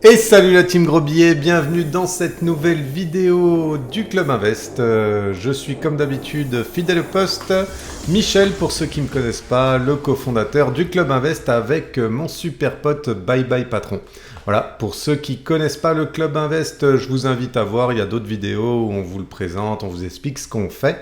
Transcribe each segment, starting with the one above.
Et salut la team Gros Billets, bienvenue dans cette nouvelle vidéo du Club Invest. Je suis comme d'habitude fidèle au poste, Michel pour ceux qui ne me connaissent pas, le cofondateur du Club Invest avec mon super pote Bye Bye Patron. Voilà, pour ceux qui ne connaissent pas le Club Invest, je vous invite à voir, il y a d'autres vidéos où on vous le présente, on vous explique ce qu'on fait.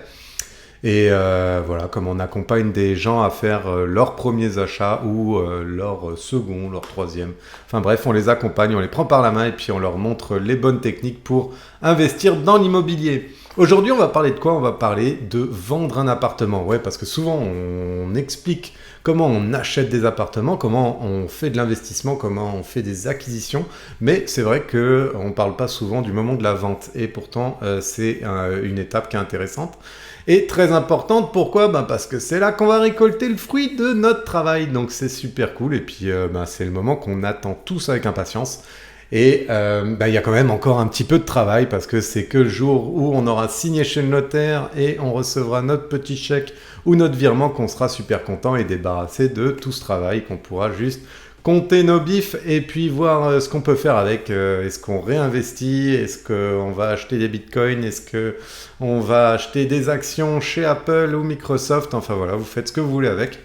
Et voilà, comme on accompagne des gens à faire leurs premiers achats ou leur second, leur troisième. Enfin bref, on les accompagne, on les prend par la main et puis on leur montre les bonnes techniques pour investir dans l'immobilier. Aujourd'hui, on va parler de quoi? On va parler de vendre un appartement. Ouais, parce que souvent, on explique comment on achète des appartements, comment on fait de l'investissement, comment on fait des acquisitions. Mais c'est vrai qu'on ne parle pas souvent du moment de la vente. Et pourtant, c'est une étape qui est intéressante. Et très importante, pourquoi? Parce que c'est là qu'on va récolter le fruit de notre travail, donc c'est super cool, et puis c'est le moment qu'on attend tous avec impatience. Et il y a quand même encore un petit peu de travail, parce que c'est que le jour où on aura signé chez le notaire et on recevra notre petit chèque ou notre virement qu'on sera super content et débarrassé de tout ce travail, qu'on pourra juste compter nos bifs et puis voir ce qu'on peut faire avec. Est-ce qu'on réinvestit? Est-ce qu'on va acheter des bitcoins? Est-ce qu'on va acheter des actions chez Apple ou Microsoft? Enfin voilà, vous faites ce que vous voulez avec.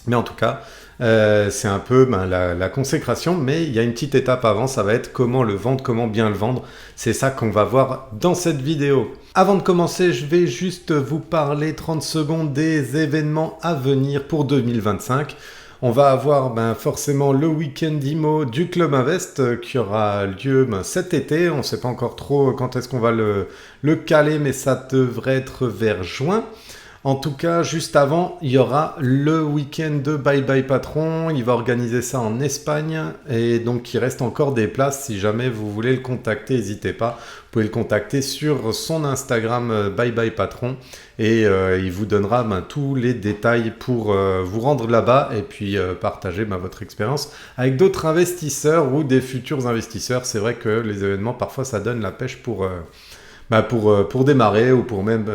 Mais en tout cas, c'est un peu la consécration, mais il y a une petite étape avant, ça va être comment le vendre, comment bien le vendre. C'est ça qu'on va voir dans cette vidéo. Avant de commencer, je vais juste vous parler 30 secondes des événements à venir pour 2025. On va avoir forcément le week-end IMO du Club Invest qui aura lieu cet été. On ne sait pas encore trop quand est-ce qu'on va le caler, mais ça devrait être vers juin. En tout cas, juste avant, il y aura le week-end de Bye Bye Patron. Il va organiser ça en Espagne. Et donc, il reste encore des places. Si jamais vous voulez le contacter, n'hésitez pas. Vous pouvez le contacter sur son Instagram Bye Bye Patron. Et il vous donnera tous les détails pour vous rendre là-bas et puis partager votre expérience avec d'autres investisseurs ou des futurs investisseurs. C'est vrai que les événements, parfois, ça donne la pêche pour démarrer ou pour même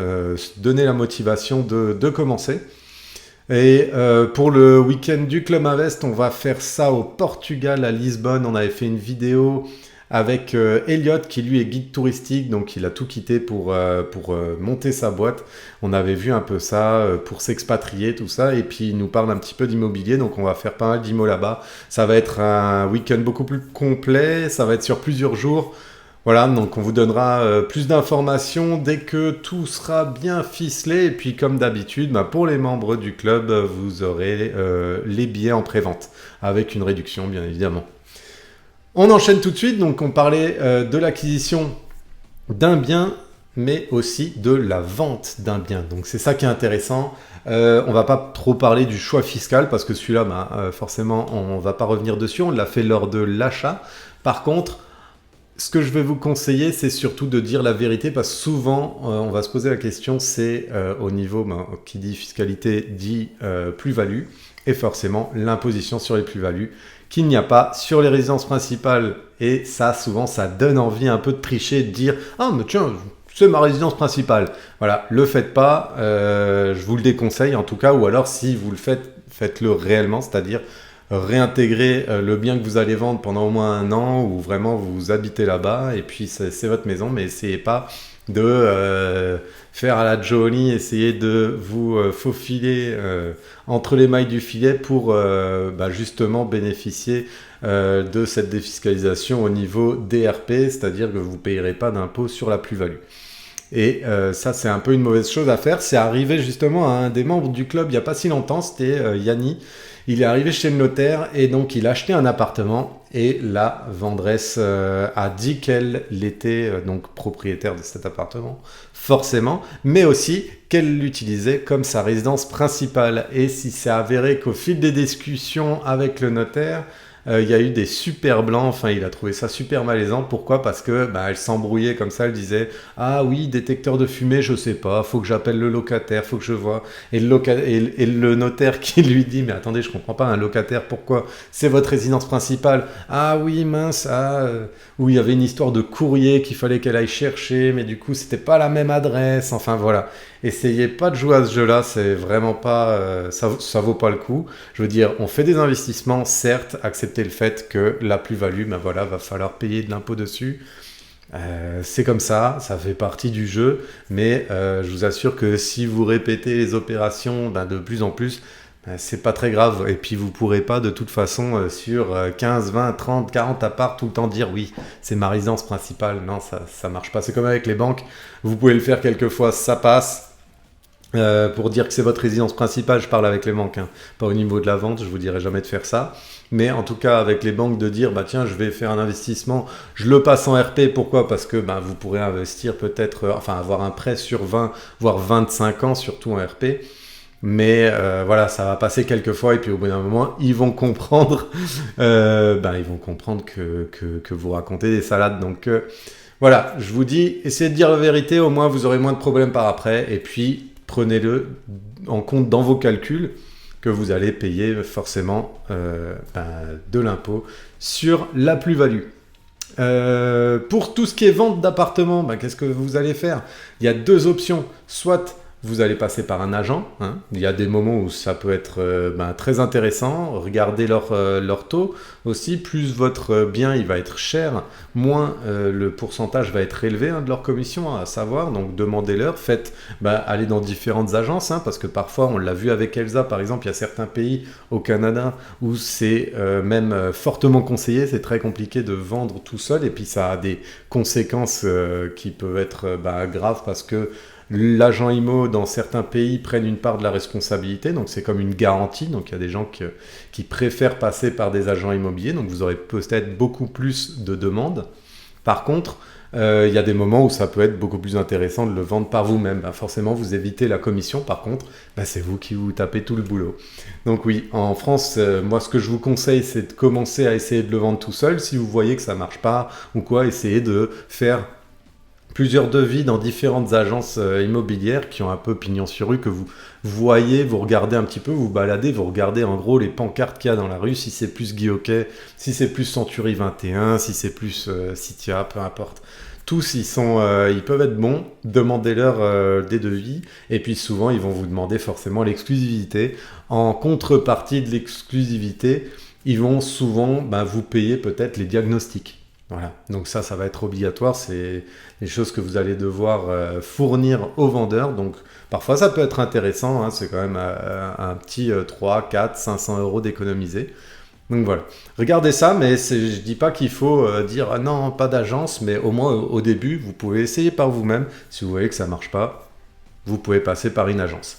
donner la motivation de commencer. Et pour le week-end du Club Invest, on va faire ça au Portugal, à Lisbonne. On avait fait une vidéo avec Elliot qui lui est guide touristique, donc il a tout quitté pour monter sa boîte. On avait vu un peu ça pour s'expatrier, tout ça, et puis il nous parle un petit peu d'immobilier, donc on va faire pas mal d'immo là-bas. Ça va être un week-end beaucoup plus complet, ça va être sur plusieurs jours. Voilà, donc on vous donnera plus d'informations dès que tout sera bien ficelé. Et puis comme d'habitude, pour les membres du club, vous aurez les billets en pré-vente, avec une réduction bien évidemment. On enchaîne tout de suite, donc on parlait de l'acquisition d'un bien, mais aussi de la vente d'un bien. Donc c'est ça qui est intéressant. On va pas trop parler du choix fiscal, parce que celui-là, forcément, on va pas revenir dessus. On l'a fait lors de l'achat. Par contre, ce que je vais vous conseiller, c'est surtout de dire la vérité, parce que souvent, on va se poser la question, c'est au niveau, qui dit fiscalité, dit plus-value, et forcément l'imposition sur les plus-values, qu'il n'y a pas sur les résidences principales. Et ça, souvent, ça donne envie un peu de tricher, de dire « Ah, mais tiens, c'est ma résidence principale ». Voilà, le faites pas, je vous le déconseille en tout cas, ou alors si vous le faites, faites-le réellement, c'est-à-dire réintégrer le bien que vous allez vendre pendant au moins 1 an, où vraiment vous habitez là-bas, et puis c'est votre maison, mais essayez pas de faire à la Jolie, essayez de vous faufiler entre les mailles du filet pour justement bénéficier de cette défiscalisation au niveau DRP, c'est-à-dire que vous ne payerez pas d'impôt sur la plus-value. Et ça, c'est un peu une mauvaise chose à faire. C'est arrivé justement à un des membres du club il n'y a pas si longtemps, c'était Yanni. Il est arrivé chez le notaire et donc il a acheté un appartement et la vendresse a dit qu'elle était donc propriétaire de cet appartement, forcément, mais aussi qu'elle l'utilisait comme sa résidence principale. Et si c'est avéré qu'au fil des discussions avec le notaire, il y a eu des super blancs, enfin il a trouvé ça super malaisant. Pourquoi? Parce que elle s'embrouillait comme ça, elle disait « Ah oui, détecteur de fumée, je sais pas, faut que j'appelle le locataire, faut que je vois. » Et le notaire qui lui dit « Mais attendez, je comprends pas, un locataire, pourquoi? C'est votre résidence principale. » Ah oui, mince, où il y avait une histoire de courrier qu'il fallait qu'elle aille chercher, mais du coup c'était pas la même adresse, enfin voilà. essayez pas de jouer à ce jeu-là, c'est vraiment pas, ça vaut pas le coup. Je veux dire, on fait des investissements, certes, acceptez le fait que la plus-value, ben voilà, va falloir payer de l'impôt dessus. C'est comme ça fait partie du jeu, mais je vous assure que si vous répétez les opérations de plus en plus, c'est pas très grave. Et puis vous pourrez pas de toute façon sur 15, 20, 30, 40 apparts tout le temps dire oui, c'est ma résidence principale. Non, ça marche pas. C'est comme avec les banques, vous pouvez le faire quelquefois, ça passe. Pour dire que c'est votre résidence principale, je parle avec les banques, hein, pas au niveau de la vente, je vous dirai jamais de faire ça. Mais en tout cas, avec les banques, de dire, bah tiens, je vais faire un investissement, je le passe en RP, pourquoi? Parce que vous pourrez investir peut-être, enfin avoir un prêt sur 20, voire 25 ans, surtout en RP. Mais voilà, ça va passer quelques fois et puis au bout d'un moment, ils vont comprendre, ils vont comprendre que vous racontez des salades. Donc voilà, je vous dis, essayez de dire la vérité, au moins vous aurez moins de problèmes par après. Et puis, prenez-le en compte dans vos calculs que vous allez payer forcément de l'impôt sur la plus-value. Pour tout ce qui est vente d'appartements, qu'est-ce que vous allez faire? Il y a deux options. Soit vous allez passer par un agent. Hein. Il y a des moments où ça peut être très intéressant. Regardez leur taux aussi. Plus votre bien il va être cher, moins le pourcentage va être élevé de leur commission à savoir. Donc demandez-leur. Allez dans différentes agences parce que parfois on l'a vu avec Elsa par exemple. Il y a certains pays au Canada où c'est même fortement conseillé. C'est très compliqué de vendre tout seul et puis ça a des conséquences qui peuvent être graves parce que l'agent IMO dans certains pays prennent une part de la responsabilité, donc c'est comme une garantie, donc il y a des gens qui préfèrent passer par des agents immobiliers, donc vous aurez peut-être beaucoup plus de demandes. Par contre, il y a des moments où ça peut être beaucoup plus intéressant de le vendre par vous-même. Forcément, vous évitez la commission, par contre, c'est vous qui vous tapez tout le boulot. Donc oui, en France, moi ce que je vous conseille, c'est de commencer à essayer de le vendre tout seul. Si vous voyez que ça ne marche pas ou quoi, essayez de faire plusieurs devis dans différentes agences immobilières qui ont un peu pignon sur rue, que vous voyez, vous regardez un petit peu, vous baladez, vous regardez en gros les pancartes qu'il y a dans la rue, si c'est plus Guy Hockey, si c'est plus Century 21, si c'est plus Citia, peu importe. Tous, ils peuvent être bons, demandez-leur des devis, et puis souvent ils vont vous demander forcément l'exclusivité. En contrepartie de l'exclusivité, ils vont souvent vous payer peut-être les diagnostics. Voilà, donc ça va être obligatoire, c'est des choses que vous allez devoir fournir aux vendeurs, donc parfois ça peut être intéressant, c'est quand même un petit 3, 4, 500 euros d'économiser. Donc voilà, regardez ça, mais je dis pas qu'il faut dire ah non, pas d'agence, mais au moins au début, vous pouvez essayer par vous-même, si vous voyez que ça marche pas, vous pouvez passer par une agence.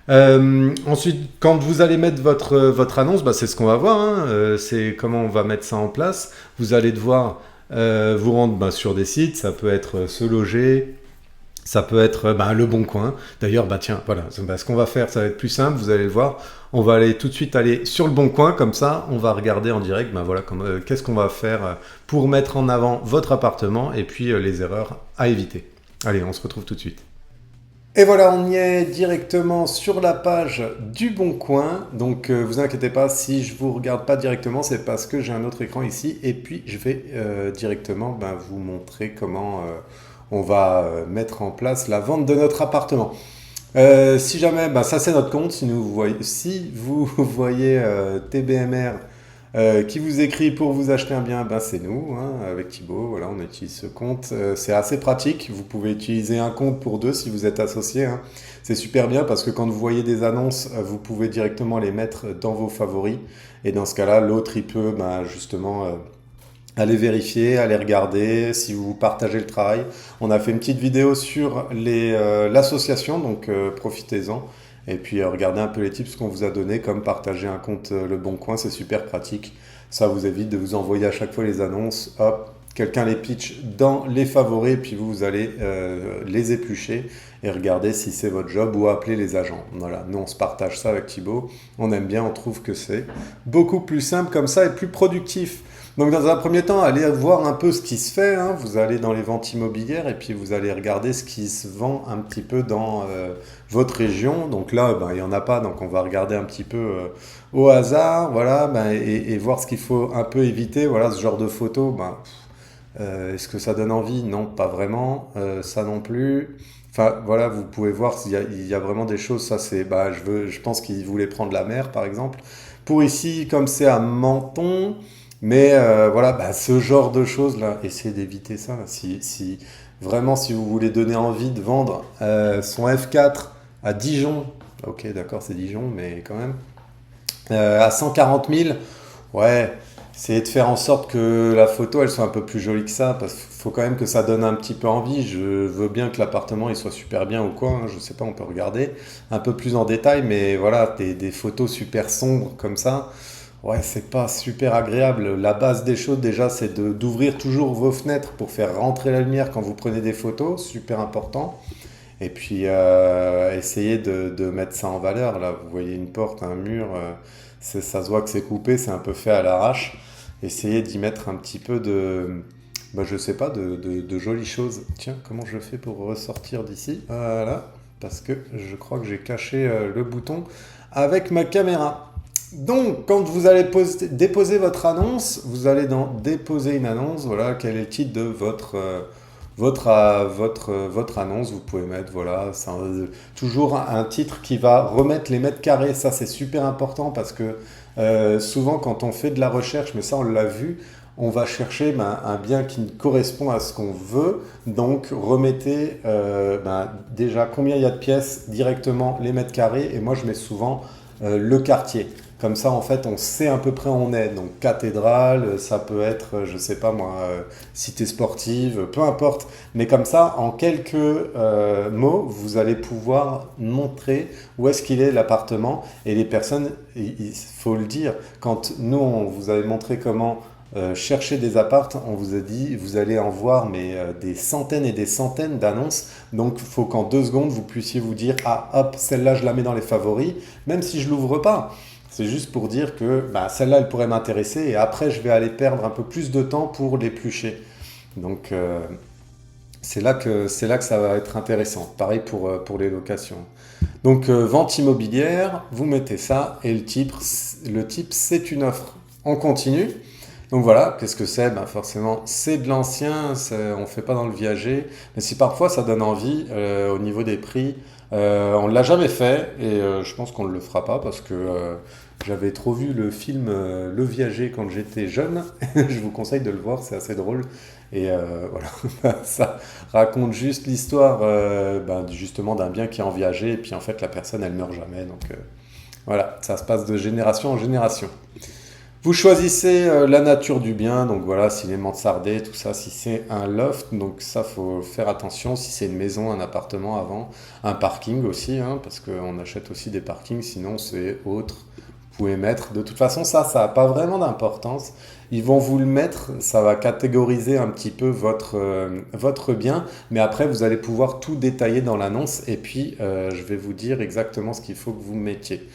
Ensuite, quand vous allez mettre votre annonce, c'est ce qu'on va voir, c'est comment on va mettre ça en place. Vous allez devoir vous rendre sur des sites, ça peut être Se Loger, ça peut être Le Bon Coin. D'ailleurs, tiens, voilà, ce qu'on va faire, ça va être plus simple, vous allez le voir. On va tout de suite aller sur Le Bon Coin, comme ça, on va regarder en direct, qu'est-ce qu'on va faire pour mettre en avant votre appartement et puis les erreurs à éviter. Allez, on se retrouve tout de suite. Et voilà, on y est directement sur la page du Bon Coin. Donc, vous inquiétez pas, si je vous regarde pas directement, c'est parce que j'ai un autre écran ici. Et puis, je vais directement vous montrer comment on va mettre en place la vente de notre appartement. Si jamais, ça c'est notre compte. Si vous voyez TBMR qui vous écrit pour vous acheter un bien, c'est nous, avec Thibaut, voilà, on utilise ce compte. C'est assez pratique, vous pouvez utiliser un compte pour deux si vous êtes associé. C'est super bien parce que quand vous voyez des annonces, vous pouvez directement les mettre dans vos favoris. Et dans ce cas-là, l'autre, il peut justement aller vérifier, aller regarder si vous partagez le travail. On a fait une petite vidéo sur l'association, donc profitez-en. Et puis regardez un peu les tips qu'on vous a donnés, comme partager un compte Le Bon Coin, c'est super pratique. Ça vous évite de vous envoyer à chaque fois les annonces. Hop, quelqu'un les pitch dans les favoris, et puis vous allez les éplucher et regarder si c'est votre job ou appeler les agents. Voilà, nous on se partage ça avec Thibaut. On aime bien, on trouve que c'est beaucoup plus simple comme ça et plus productif. Donc dans un premier temps, allez voir un peu ce qui se fait. Vous allez dans les ventes immobilières et puis vous allez regarder ce qui se vend un petit peu dans votre région. Donc là, il n'y en a pas, donc on va regarder un petit peu au hasard, voilà, et voir ce qu'il faut un peu éviter. Voilà, ce genre de photos, Est-ce que ça donne envie? Non, pas vraiment. Ça non plus. Enfin, voilà, vous pouvez voir, il y a vraiment des choses. Ça, c'est, bah, je pense qu'il voulait prendre la mer, par exemple. Pour ici, comme c'est à Menton, mais voilà, bah, ce genre de choses-là, essayez d'éviter ça. Là. Si vraiment, si vous voulez donner envie de vendre son F4 à Dijon, ok, d'accord, c'est Dijon, mais quand même, à 140 000, ouais, essayez de faire en sorte que la photo elle soit un peu plus jolie que ça, parce qu'il faut quand même que ça donne un petit peu envie. Je veux bien que l'appartement il soit super bien ou quoi, hein, je sais pas, on peut regarder un peu plus en détail, mais voilà, des photos super sombres comme ça, ouais, c'est pas super agréable. La base des choses déjà, c'est d'ouvrir toujours vos fenêtres pour faire rentrer la lumière quand vous prenez des photos, super important. Et puis, essayez de mettre ça en valeur. Là, vous voyez une porte, un mur, ça se voit que c'est coupé, c'est un peu fait à l'arrache. Essayez d'y mettre un petit peu bah, je sais pas, de jolies choses. Tiens, comment je fais pour ressortir d'ici? Voilà, parce que je crois que j'ai caché le bouton avec ma caméra. Donc, quand vous allez déposer votre annonce, vous allez dans déposer une annonce. Voilà, quel est le titre de votre annonce. Vous pouvez mettre, voilà, toujours un titre qui va remettre les mètres carrés. Ça, c'est super important parce que souvent, quand on fait de la recherche, mais ça, on l'a vu, on va chercher un bien qui correspond à ce qu'on veut. Donc, remettez déjà combien il y a de pièces directement, les mètres carrés. Et moi, je mets souvent le quartier. Comme ça, en fait, on sait à peu près où on est. Donc, cathédrale, ça peut être, je sais pas moi, cité sportive, peu importe. Mais comme ça, en quelques mots, vous allez pouvoir montrer où est-ce qu'il est l'appartement. Et les personnes, il faut le dire, quand nous, on vous avait montré comment chercher des appartes, on vous a dit, vous allez en voir mais des centaines et des centaines d'annonces. Donc, il faut qu'en 2 secondes, vous puissiez vous dire, ah, hop, celle-là, je la mets dans les favoris, même si je l'ouvre pas. C'est juste pour dire que bah, celle-là, elle pourrait m'intéresser et après, je vais aller perdre un peu plus de temps pour l'éplucher. Donc, c'est là que ça va être intéressant. Pareil pour les locations. Donc, vente immobilière, vous mettez ça et le type c'est une offre. On continue. Donc voilà, qu'est-ce que c'est? Ben forcément, c'est de l'ancien, on ne fait pas dans le viager. Mais si parfois ça donne envie au niveau des prix, on ne l'a jamais fait et je pense qu'on ne le fera pas parce que j'avais trop vu le film Le Viager quand j'étais jeune. Je vous conseille de le voir, c'est assez drôle. Et voilà, ça raconte juste l'histoire justement d'un bien qui est en viager et puis en fait la personne elle meurt jamais. Donc voilà, ça se passe de génération en génération. Vous choisissez la nature du bien, donc voilà, s'il est mansardé, tout ça, si c'est un loft, donc ça faut faire attention, si c'est une maison, un appartement avant, un parking aussi, hein, parce qu'on achète aussi des parkings, sinon c'est autre, vous pouvez mettre. De toute façon, ça n'a pas vraiment d'importance, ils vont vous le mettre, ça va catégoriser un petit peu votre bien, mais après vous allez pouvoir tout détailler dans l'annonce, et puis je vais vous dire exactement ce qu'il faut que vous mettiez.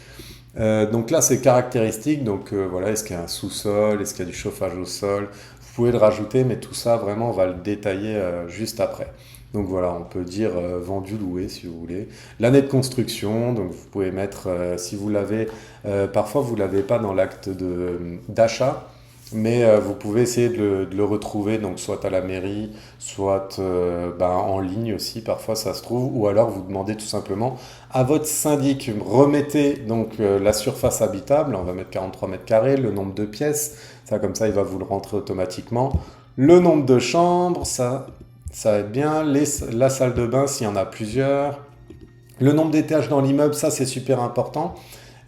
Donc là, c'est caractéristique. Donc voilà, est-ce qu'il y a un sous-sol, est-ce qu'il y a du chauffage au sol? Vous pouvez le rajouter, mais tout ça, vraiment, on va le détailler juste après. Donc voilà, on peut dire vendu, loué, si vous voulez. L'année de construction, donc vous pouvez mettre, si vous l'avez, parfois vous ne l'avez pas dans l'acte d'achat, mais vous pouvez essayer de le retrouver, donc soit à la mairie, soit en ligne aussi, parfois ça se trouve, ou alors vous demandez tout simplement à votre syndic, remettez donc la surface habitable, on va mettre 43 mètres carrés, le nombre de pièces, ça comme ça il va vous le rentrer automatiquement, le nombre de chambres, ça va être bien, la salle de bain s'il y en a plusieurs, le nombre d'étages dans l'immeuble, ça c'est super important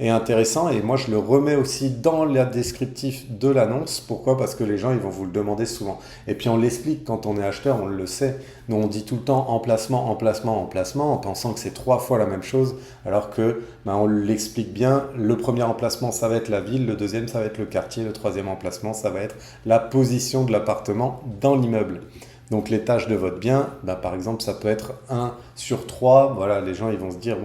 et intéressant. Et moi, je le remets aussi dans le descriptif de l'annonce. Pourquoi? Parce que les gens, ils vont vous le demander souvent. Et puis, on l'explique quand on est acheteur, on le sait. Nous, on dit tout le temps emplacement, emplacement, emplacement, en pensant que c'est 3 fois la même chose, alors que on l'explique bien. Le premier emplacement, ça va être la ville. Le deuxième, ça va être le quartier. Le troisième emplacement, ça va être la position de l'appartement dans l'immeuble. Donc l'étage de votre bien, par exemple, ça peut être 1/3. Voilà, les gens ils vont se dire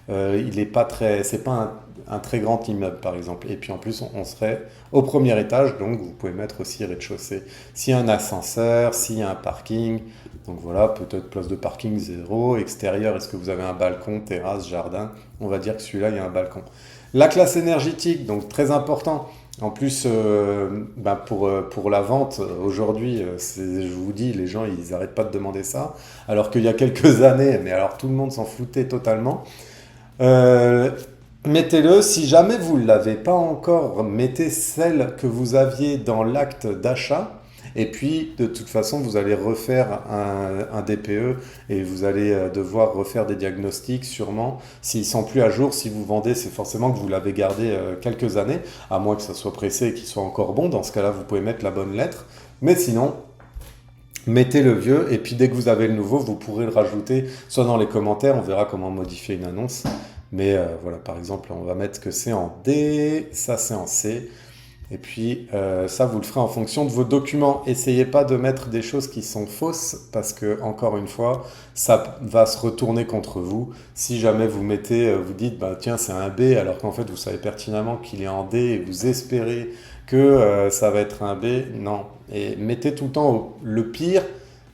il est pas très, c'est pas un très grand immeuble par exemple. Et puis en plus on serait au premier étage, donc vous pouvez mettre aussi rez-de-chaussée. S'il y a un ascenseur, s'il y a un parking, donc voilà, peut-être place de parking 0. Extérieur, est-ce que vous avez un balcon, terrasse, jardin? On va dire que celui-là il y a un balcon. La classe énergétique, donc très important. En plus, pour la vente, aujourd'hui, je vous dis, les gens, ils n'arrêtent pas de demander ça. Alors qu'il y a quelques années, mais alors tout le monde s'en foutait totalement. Euh, Mettez-le, si jamais vous ne l'avez pas encore, mettez celle que vous aviez dans l'acte d'achat. Et puis, de toute façon, vous allez refaire un DPE et vous allez devoir refaire des diagnostics sûrement. S'ils sont plus à jour, si vous vendez, c'est forcément que vous l'avez gardé quelques années, à moins que ça soit pressé et qu'il soit encore bon. Dans ce cas-là, vous pouvez mettre la bonne lettre. Mais sinon, mettez le vieux et puis dès que vous avez le nouveau, vous pourrez le rajouter soit dans les commentaires, on verra comment modifier une annonce. Mais voilà, par exemple, on va mettre que c'est en D, ça c'est en C. Et puis ça, vous le ferez en fonction de vos documents. Essayez pas de mettre des choses qui sont fausses parce que, encore une fois, ça va se retourner contre vous. Si jamais vous mettez, vous dites, bah, tiens, c'est un B, alors qu'en fait, vous savez pertinemment qu'il est en D et vous espérez que ça va être un B, non. Et mettez tout le temps le pire.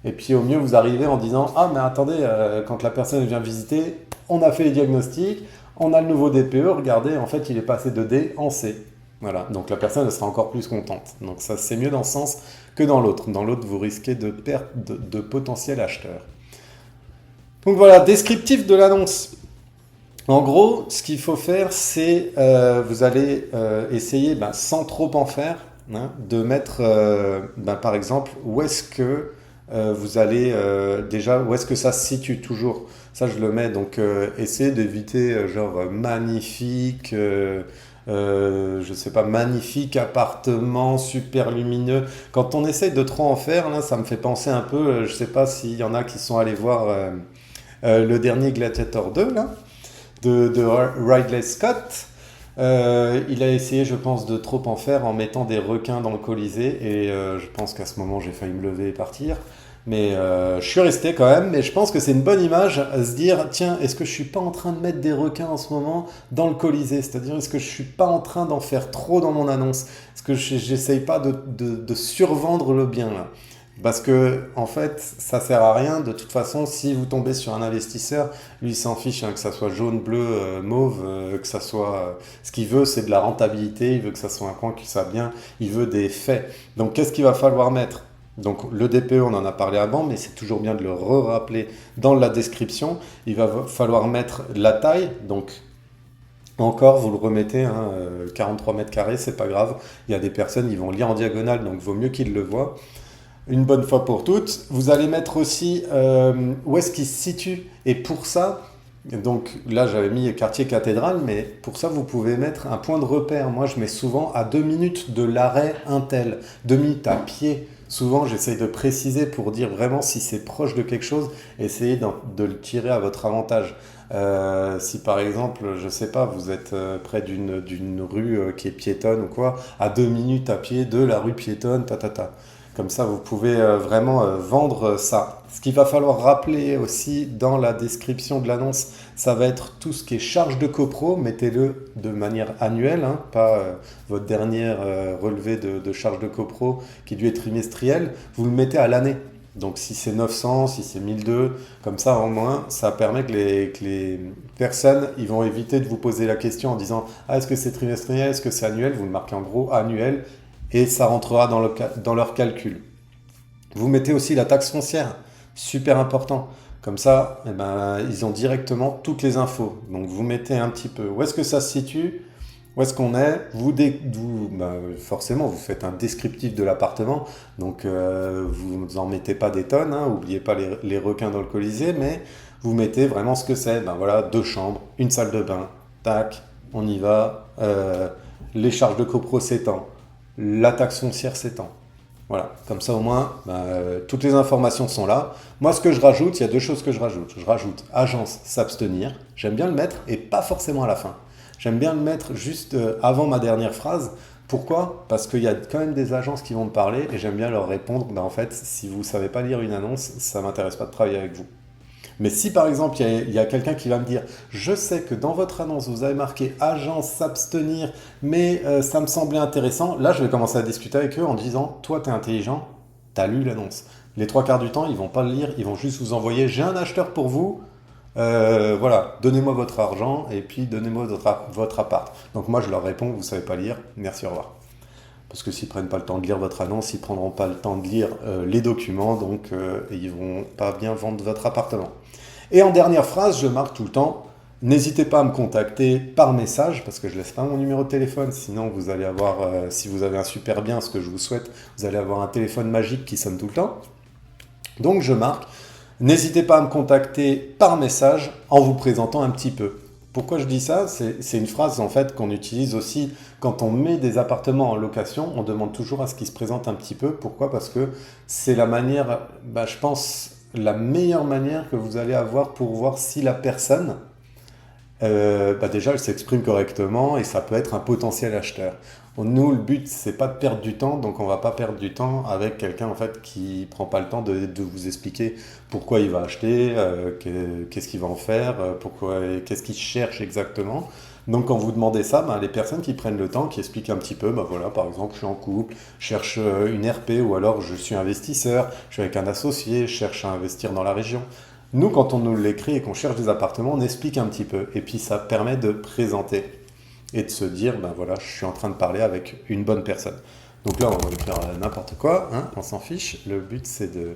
Et puis au mieux, vous arrivez en disant, ah, mais attendez, quand la personne vient visiter, on a fait les diagnostics, on a le nouveau DPE, regardez, en fait, il est passé de D en C. Voilà, donc la personne elle sera encore plus contente. Donc ça, c'est mieux dans ce sens que dans l'autre. Dans l'autre, vous risquez de perdre de potentiels acheteurs. Donc voilà, descriptif de l'annonce. En gros, ce qu'il faut faire, c'est vous allez essayer, sans trop en faire, hein, de mettre, par exemple, où est-ce que vous allez déjà, où est-ce que ça se situe toujours. Ça, je le mets, donc essayez d'éviter genre magnifique. Je sais pas, magnifique appartement, super lumineux. Quand on essaye de trop en faire, là, ça me fait penser un peu, je sais pas s'il y en a qui sont allés voir le dernier Gladiator 2, là, de Ridley Scott. Il a essayé, je pense, de trop en faire en mettant des requins dans le Colisée, et je pense qu'à ce moment, j'ai failli me lever et partir. Mais je suis resté quand même, mais je pense que c'est une bonne image à se dire, tiens, est-ce que je suis pas en train de mettre des requins en ce moment dans le Colisée? C'est-à-dire, est-ce que je suis pas en train d'en faire trop dans mon annonce? Est-ce que j'essaye pas de survendre le bien là? Parce que, en fait, ça sert à rien. De toute façon, si vous tombez sur un investisseur, lui, il s'en fiche, hein, que ça soit jaune, bleu, mauve, que ça soit. Ce qu'il veut, c'est de la rentabilité. Il veut que ça soit un coin qui soit bien. Il veut des faits. Donc, qu'est-ce qu'il va falloir mettre? Donc le DPE, on en a parlé avant, mais c'est toujours bien de le rappeler dans la description. Il va falloir mettre la taille, donc encore, vous le remettez, hein, 43 mètres carrés, c'est pas grave. Il y a des personnes, ils vont lire en diagonale, donc vaut mieux qu'ils le voient. Une bonne fois pour toutes, vous allez mettre aussi où est-ce qu'il se situe. Et pour ça, donc là j'avais mis quartier cathédrale, mais pour ça vous pouvez mettre un point de repère. Moi je mets souvent à 2 minutes de l'arrêt Intel, 2 minutes à pied. Souvent j'essaye de préciser pour dire vraiment si c'est proche de quelque chose, essayez de le tirer à votre avantage. Si par exemple, je sais pas, vous êtes près d'une rue qui est piétonne ou quoi, à 2 minutes à pied de la rue piétonne, ta. Comme ça, vous pouvez vraiment vendre ça. Ce qu'il va falloir rappeler aussi dans la description de l'annonce, ça va être tout ce qui est charge de copro. Mettez-le de manière annuelle, hein, pas votre dernière relevé de charge de copro qui lui est trimestriel. Vous le mettez à l'année. Donc si c'est 900, si c'est 1002, comme ça au moins, ça permet que les personnes, ils vont éviter de vous poser la question en disant « Ah, est-ce que c'est trimestriel, est-ce que c'est annuel ?» Vous le marquez en gros annuel et ça rentrera dans leur calcul. Vous mettez aussi la taxe foncière, super important. Comme ça, eh ben, ils ont directement toutes les infos. Donc vous mettez un petit peu où est-ce que ça se situe, où est-ce qu'on est. Forcément, vous faites un descriptif de l'appartement. Donc vous n'en mettez pas des tonnes, hein, n'oubliez pas les requins dans le Colisée, mais vous mettez vraiment ce que c'est. Ben voilà, 2 chambres, une salle de bain, tac, on y va. Les charges de copro s'étend. La taxe foncière s'étend. Voilà, comme ça au moins, toutes les informations sont là. Moi, ce que je rajoute, il y a 2 choses que je rajoute. Je rajoute agence s'abstenir. J'aime bien le mettre et pas forcément à la fin. J'aime bien le mettre juste avant ma dernière phrase. Pourquoi? Parce qu'il y a quand même des agences qui vont me parler et j'aime bien leur répondre. En fait, si vous ne savez pas lire une annonce, ça ne m'intéresse pas de travailler avec vous. Mais si par exemple il y a quelqu'un qui va me dire je sais que dans votre annonce vous avez marqué agence s'abstenir mais ça me semblait intéressant, là je vais commencer à discuter avec eux en disant toi t'es intelligent, t'as lu l'annonce. Les 3 quarts du temps ils vont pas le lire, ils vont juste vous envoyer j'ai un acheteur pour vous, voilà, donnez-moi votre argent et puis donnez-moi votre appart. Donc moi je leur réponds vous savez pas lire, merci, au revoir. parce que s'ils ne prennent pas le temps de lire votre annonce, ils ne prendront pas le temps de lire les documents, donc ils ne vont pas bien vendre votre appartement. Et en dernière phrase, je marque tout le temps, n'hésitez pas à me contacter par message, parce que je ne laisse pas mon numéro de téléphone, sinon vous allez avoir, si vous avez un super bien, ce que je vous souhaite, vous allez avoir un téléphone magique qui sonne tout le temps. Donc je marque, n'hésitez pas à me contacter par message en vous présentant un petit peu. Pourquoi je dis ça? C'est une phrase en fait qu'on utilise aussi quand on met des appartements en location. On demande toujours à ce qu'ils se présentent un petit peu. Pourquoi? Parce que c'est la manière, je pense, la meilleure manière que vous allez avoir pour voir si la personne, déjà, elle s'exprime correctement et ça peut être un potentiel acheteur. Nous, le but, c'est pas de perdre du temps, donc on va pas perdre du temps avec quelqu'un en fait qui prend pas le temps de vous expliquer pourquoi il va acheter, qu'est-ce qu'il va en faire, qu'est-ce qu'il cherche exactement. Donc quand vous demandez ça, les personnes qui prennent le temps, qui expliquent un petit peu, voilà, par exemple, je suis en couple, je cherche une RP, ou alors je suis investisseur, je suis avec un associé, je cherche à investir dans la région. Nous, quand on nous l'écrit et qu'on cherche des appartements, on explique un petit peu. Et puis, ça permet de présenter et de se dire, voilà, je suis en train de parler avec une bonne personne. Donc là, on va faire n'importe quoi, hein, on s'en fiche. Le but, c'est de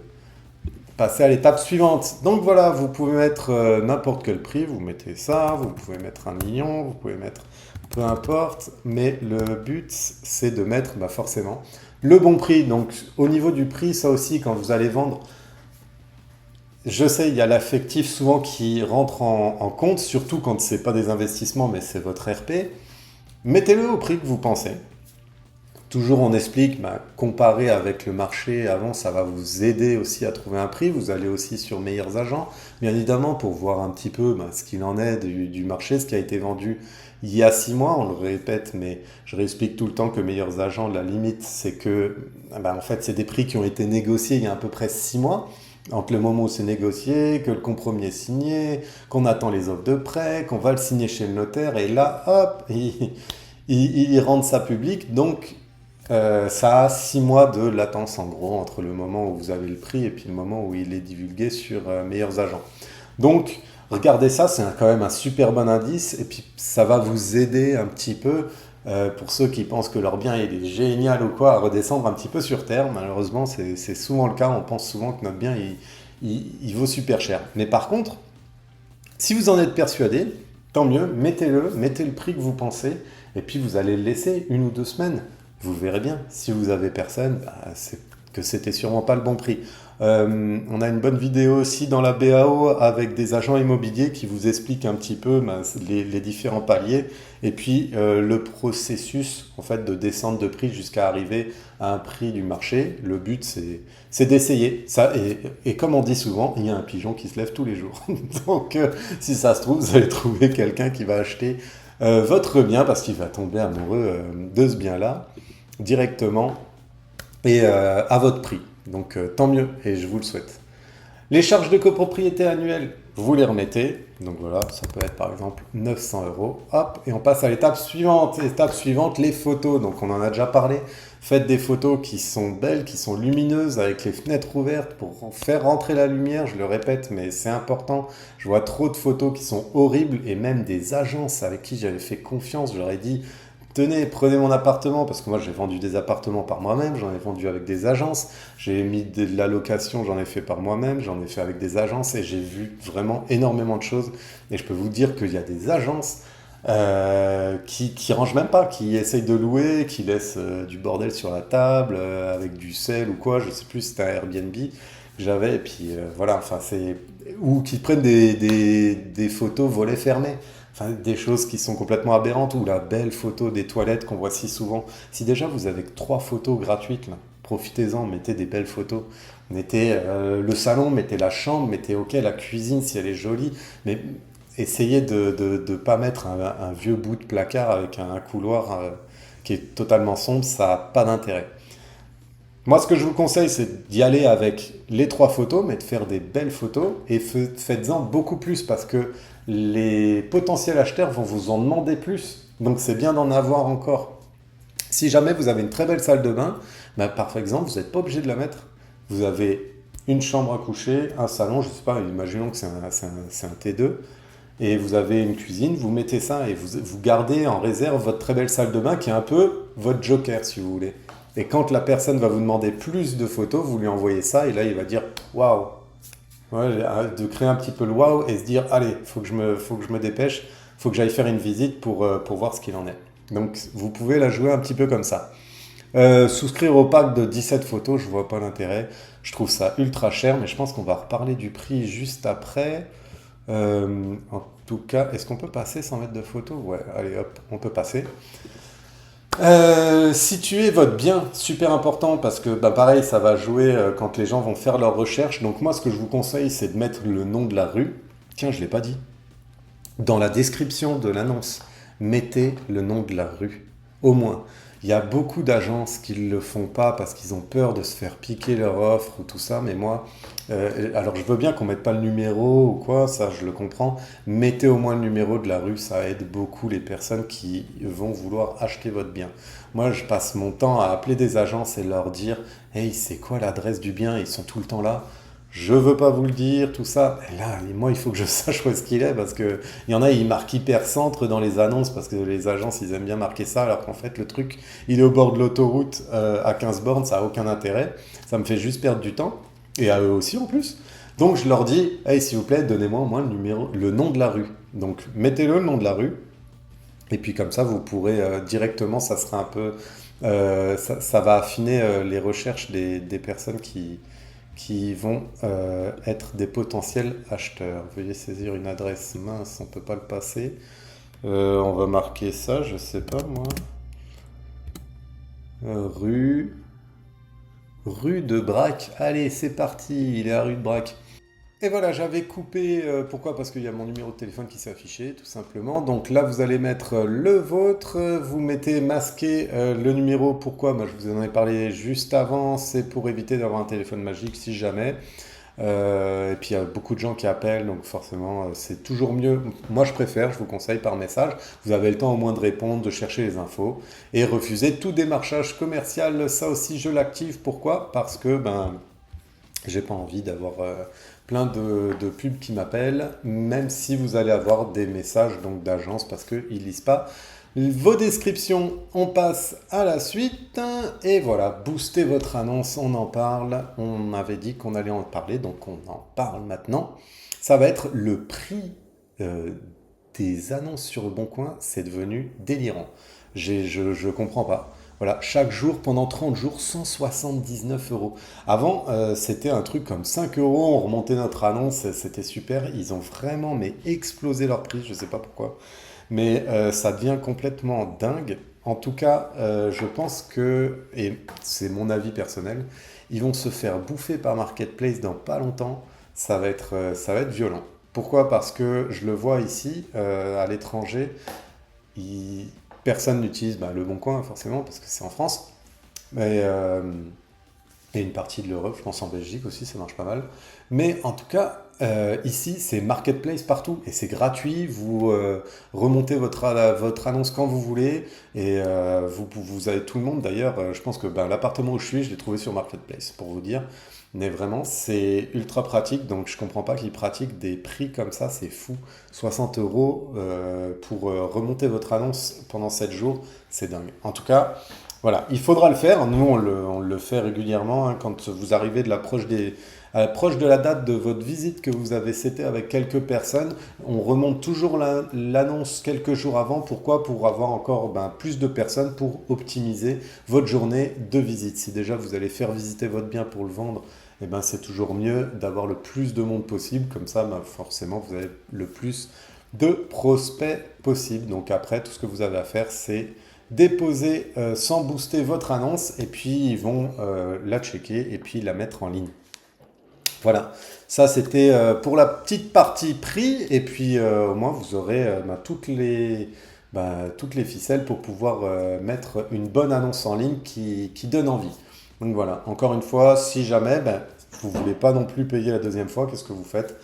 passer à l'étape suivante. Donc voilà, vous pouvez mettre n'importe quel prix, vous mettez ça, vous pouvez mettre 1 million, vous pouvez mettre peu importe. Mais le but, c'est de mettre forcément le bon prix. Donc au niveau du prix, ça aussi, quand vous allez vendre, je sais, il y a l'affectif souvent qui rentre en compte, surtout quand ce n'est pas des investissements, mais c'est votre RP. Mettez-le au prix que vous pensez. Toujours on explique, comparer avec le marché avant, ça va vous aider aussi à trouver un prix. Vous allez aussi sur Meilleurs Agents, bien évidemment, pour voir un petit peu ce qu'il en est du marché, ce qui a été vendu il y a 6 mois. On le répète, mais je réexplique tout le temps que Meilleurs Agents, la limite, c'est que en fait, c'est des prix qui ont été négociés il y a à peu près 6 mois. Entre le moment où c'est négocié, que le compromis est signé, qu'on attend les offres de prêt, qu'on va le signer chez le notaire, et là, hop, ils rendent ça public. Donc, ça a 6 mois de latence, en gros, entre le moment où vous avez le prix et puis le moment où il est divulgué sur Meilleurs Agents. Donc, regardez ça, c'est quand même un super bon indice, et puis ça va vous aider un petit peu pour ceux qui pensent que leur bien il est génial ou quoi, à redescendre un petit peu sur terre. Malheureusement, c'est souvent le cas. On pense souvent que notre bien il vaut super cher. Mais par contre, si vous en êtes persuadé, tant mieux, mettez le prix que vous pensez, et puis vous allez le laisser 1 ou 2 semaines. Vous verrez bien. Si vous avez personne, c'est que c'était sûrement pas le bon prix. On a une bonne vidéo aussi dans la BAO avec des agents immobiliers qui vous expliquent un petit peu les différents paliers et puis le processus en fait de descente de prix jusqu'à arriver à un prix du marché. Le but c'est d'essayer ça et comme on dit souvent, il y a un pigeon qui se lève tous les jours. Donc si ça se trouve, vous allez trouver quelqu'un qui va acheter votre bien parce qu'il va tomber amoureux de ce bien-là directement et à votre prix. Donc tant mieux et je vous le souhaite. Les charges de copropriété annuelles, vous les remettez. Donc voilà, ça peut être par exemple 900 €. Hop, et on passe à l'étape suivante. L'étape suivante, les photos. Donc on en a déjà parlé. Faites des photos qui sont belles, qui sont lumineuses, avec les fenêtres ouvertes pour faire rentrer la lumière. Je le répète, mais c'est important. Je vois trop de photos qui sont horribles et même des agences avec qui j'avais fait confiance. Je leur ai dit, tenez, prenez mon appartement, parce que moi j'ai vendu des appartements par moi-même, j'en ai vendu avec des agences, j'ai mis de la location, j'en ai fait par moi-même, j'en ai fait avec des agences et j'ai vu vraiment énormément de choses. Et je peux vous dire qu'il y a des agences qui rangent même pas, qui essayent de louer, qui laissent du bordel sur la table, avec du sel ou quoi, je sais plus, c'était un Airbnb que j'avais, et puis voilà, enfin c'est... Ou qui prennent des photos volets fermés. Enfin, des choses qui sont complètement aberrantes, ou la belle photo des toilettes qu'on voit si souvent. Si déjà vous avez 3 photos gratuites, là, profitez-en, mettez des belles photos. Mettez le salon, mettez la chambre, mettez la cuisine si elle est jolie, mais essayez de ne pas mettre un vieux bout de placard avec un couloir qui est totalement sombre, ça n'a pas d'intérêt. Moi, ce que je vous conseille, c'est d'y aller avec les 3 photos, mais de faire des belles photos, et faites-en beaucoup plus, parce que les potentiels acheteurs vont vous en demander plus. Donc c'est bien d'en avoir encore. Si jamais vous avez une très belle salle de bain, par exemple, vous n'êtes pas obligé de la mettre. Vous avez une chambre à coucher, un salon, je ne sais pas, imaginons que c'est un T2. et vous avez une cuisine, vous mettez ça et vous gardez en réserve votre très belle salle de bain qui est un peu votre joker si vous voulez. Et quand la personne va vous demander plus de photos, vous lui envoyez ça et là il va dire waouh. Ouais, de créer un petit peu le waouh et se dire allez, faut que je me dépêche, faut que j'aille faire une visite pour voir ce qu'il en est. Donc vous pouvez la jouer un petit peu comme ça. Souscrire au pack de 17 photos, je vois pas l'intérêt. Je trouve ça ultra cher, mais je pense qu'on va reparler du prix juste après. En tout cas, est-ce qu'on peut passer sans mettre de photos? Ouais, allez hop, on peut passer. Situer votre bien, super important parce que bah, pareil, ça va jouer quand les gens vont faire leurs recherches. Donc moi, ce que je vous conseille, c'est de mettre le nom de la rue. Tiens, je l'ai pas dit. Dans la description de l'annonce, mettez le nom de la rue. Au moins. Il y a beaucoup d'agences qui ne le font pas parce qu'ils ont peur de se faire piquer leur offre ou tout ça. Mais moi, alors je veux bien qu'on ne mette pas le numéro ou quoi, ça je le comprends. Mettez au moins le numéro de la rue, ça aide beaucoup les personnes qui vont vouloir acheter votre bien. Moi, je passe mon temps à appeler des agences et leur dire hey, c'est quoi l'adresse du bien? Ils sont tout le temps là. Je veux pas vous le dire, tout ça. Et là, moi, il faut que je sache où est-ce qu'il est parce que il y en a, ils marquent hyper-centre dans les annonces parce que les agences, ils aiment bien marquer ça alors qu'en fait, le truc, il est au bord de l'autoroute à 15 bornes, ça a aucun intérêt. Ça me fait juste perdre du temps et à eux aussi en plus. Donc, je leur dis, hey, s'il vous plaît, donnez-moi au moins le nom de la rue. Donc, mettez-le nom de la rue et puis comme ça, vous pourrez directement, ça sera un peu, ça va affiner les recherches des personnes qui vont être des potentiels acheteurs. Veuillez saisir une adresse mince, on ne peut pas le passer. On va marquer ça, je sais pas moi. Rue de Brac. Allez, c'est parti, il est à rue de Brac. Et voilà, j'avais coupé, pourquoi? Parce qu'il y a mon numéro de téléphone qui s'est affiché, tout simplement. Donc là, vous allez mettre le vôtre, vous mettez masqué le numéro, pourquoi? Bah, je vous en ai parlé juste avant, c'est pour éviter d'avoir un téléphone magique si jamais. Et puis il y a beaucoup de gens qui appellent, donc forcément c'est toujours mieux. Moi je préfère, je vous conseille par message. Vous avez le temps au moins de répondre, de chercher les infos et refuser tout démarchage commercial. Ça aussi je l'active. Pourquoi? Parce que ben j'ai pas envie d'avoir plein de pubs qui m'appellent, même si vous allez avoir des messages donc d'agence parce qu'ils lisent pas vos descriptions. On passe à la suite et voilà, boostez votre annonce, on en parle. On avait dit qu'on allait en parler, donc on en parle maintenant. Ça va être le prix des annonces sur le Bon Coin, c'est devenu délirant. Je comprends pas. Voilà, chaque jour, pendant 30 jours, 179 euros. Avant, c'était un truc comme 5 euros, on remontait notre annonce, c'était super. Ils ont vraiment explosé leur prix, je ne sais pas pourquoi. Mais ça devient complètement dingue. En tout cas, je pense que, et c'est mon avis personnel, ils vont se faire bouffer par Marketplace dans pas longtemps. Ça va être violent. Pourquoi? Parce que je le vois ici, à l'étranger, ils- personne n'utilise le Bon Coin, forcément, parce que c'est en France. Mais, et une partie de l'Europe, je pense en Belgique aussi, ça marche pas mal. Mais en tout cas, ici, c'est Marketplace partout et c'est gratuit. Vous remontez votre annonce quand vous voulez et vous avez tout le monde. D'ailleurs, je pense que l'appartement où je suis, je l'ai trouvé sur Marketplace, pour vous dire. Mais vraiment, c'est ultra pratique. Donc, je comprends pas qu'ils pratiquent des prix comme ça. C'est fou. 60 euros pour remonter votre annonce pendant 7 jours. C'est dingue. En tout cas, voilà, il faudra le faire. Nous, on le fait régulièrement hein, quand vous arrivez à l'approche de la date de votre visite que vous avez setée avec quelques personnes. On remonte toujours l'annonce quelques jours avant. Pourquoi? Pour avoir encore plus de personnes pour optimiser votre journée de visite. Si déjà vous allez faire visiter votre bien pour le vendre, c'est toujours mieux d'avoir le plus de monde possible. Comme ça, forcément, vous avez le plus de prospects possible. Donc après, tout ce que vous avez à faire, c'est déposer sans booster votre annonce et puis ils vont la checker et puis la mettre en ligne. Voilà, ça c'était pour la petite partie prix et puis au moins vous aurez toutes les ficelles pour pouvoir mettre une bonne annonce en ligne qui donne envie. Donc voilà, encore une fois, si jamais vous ne voulez pas non plus payer la deuxième fois, qu'est-ce que vous faites?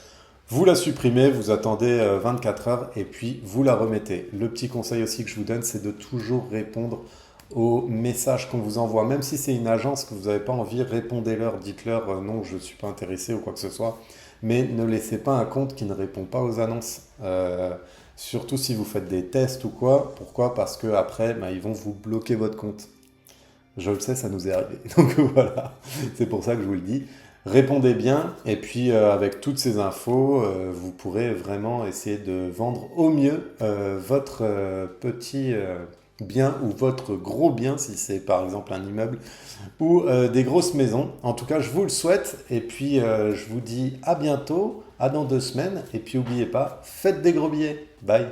Vous la supprimez, vous attendez 24 heures et puis vous la remettez. Le petit conseil aussi que je vous donne, c'est de toujours répondre aux messages qu'on vous envoie. Même si c'est une agence que vous n'avez pas envie, répondez-leur, dites-leur non, je ne suis pas intéressé ou quoi que ce soit. Mais ne laissez pas un compte qui ne répond pas aux annonces. Surtout si vous faites des tests ou quoi. Pourquoi? Parce que après, bah, ils vont vous bloquer votre compte. Je le sais, ça nous est arrivé. Donc voilà, c'est pour ça que je vous le dis. Répondez bien et puis avec toutes ces infos, vous pourrez vraiment essayer de vendre au mieux votre petit bien ou votre gros bien si c'est par exemple un immeuble ou des grosses maisons. En tout cas, je vous le souhaite et puis je vous dis à bientôt, à dans 2 semaines et puis n'oubliez pas, faites des gros billets. Bye.